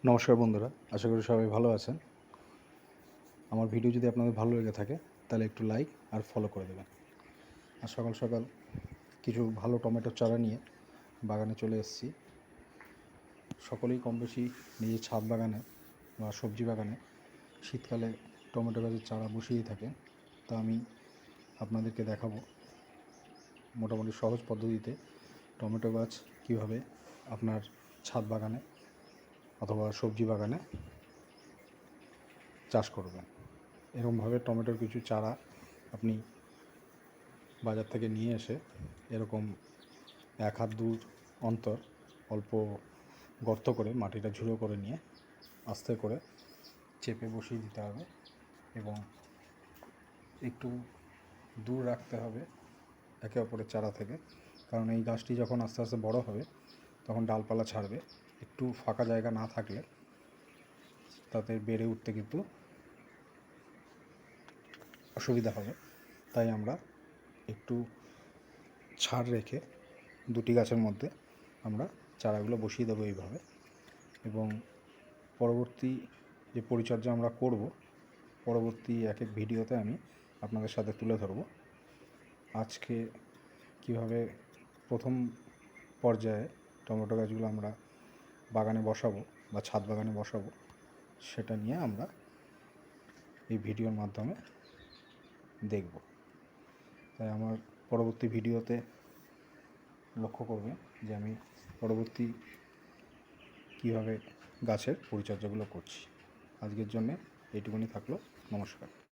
নমস্কার বন্ধুরা, আশা করি সবাই ভালো আছেন। আমার ভিডিও যদি আপনাদের ভালো লেগে থাকে তাহলে একটু লাইক আর ফলো করে দেবেন। আর সকাল সকাল কিছু ভালো টমেটোর চারা নিয়ে বাগানে চলে এসেছি। সকলেই কম বেশি নিজের ছাদ বাগানে বা সবজি বাগানে শীতকালে টমেটো গাছের চারা বসিয়েই থাকে। তা আমি আপনাদেরকে দেখাবো মোটামুটি সহজ পদ্ধতিতে টমেটো গাছ কীভাবে আপনার ছাদ বাগানে অথবা সবজি বাগানে চাষ করবেন। এরকমভাবে টমেটোর কিছু চারা আপনি বাজার থেকে নিয়ে এসে এরকম 1 হাত দূর অন্তর অল্প গর্ত করে মাটিটা ঝুড়ো করে নিয়ে আস্তে করে চেপে বসিয়ে দিতে হবে এবং একটু দূর রাখতে হবে একে অপরের চারা থেকে, কারণ এই গাছটি যখন আস্তে আস্তে বড় হবে তখন ডালপালা ছাড়বে। একটু ফাঁকা জায়গা না থাকলে তাতে বেড়ে উঠতে কিন্তু অসুবিধা হবে। তাই আমরা একটু ছাড় রেখে দুটি গাছের মধ্যে আমরা চারাগুলো বসিয়ে দেবো এইভাবে, এবং পরবর্তী যে পরিচর্যা আমরা করব পরবর্তী এক এক ভিডিওতে আমি আপনাদের সাথে তুলে ধরব। আজকে কিভাবে প্রথম পর্যায়ে টমেটো গাছগুলো আমরা বাগানে বসাবো বা ছাদ বাগানে বসাবো সেটা নিয়ে আমরা এই ভিডিওর মাধ্যমে দেখব। তাই আমার পরবর্তী ভিডিওতে লক্ষ্য করবে যে আমি পরবর্তী কীভাবে গাছের পরিচর্যাগুলো করছি। আজকের জন্যে এইটুকুনি থাকলো। নমস্কার।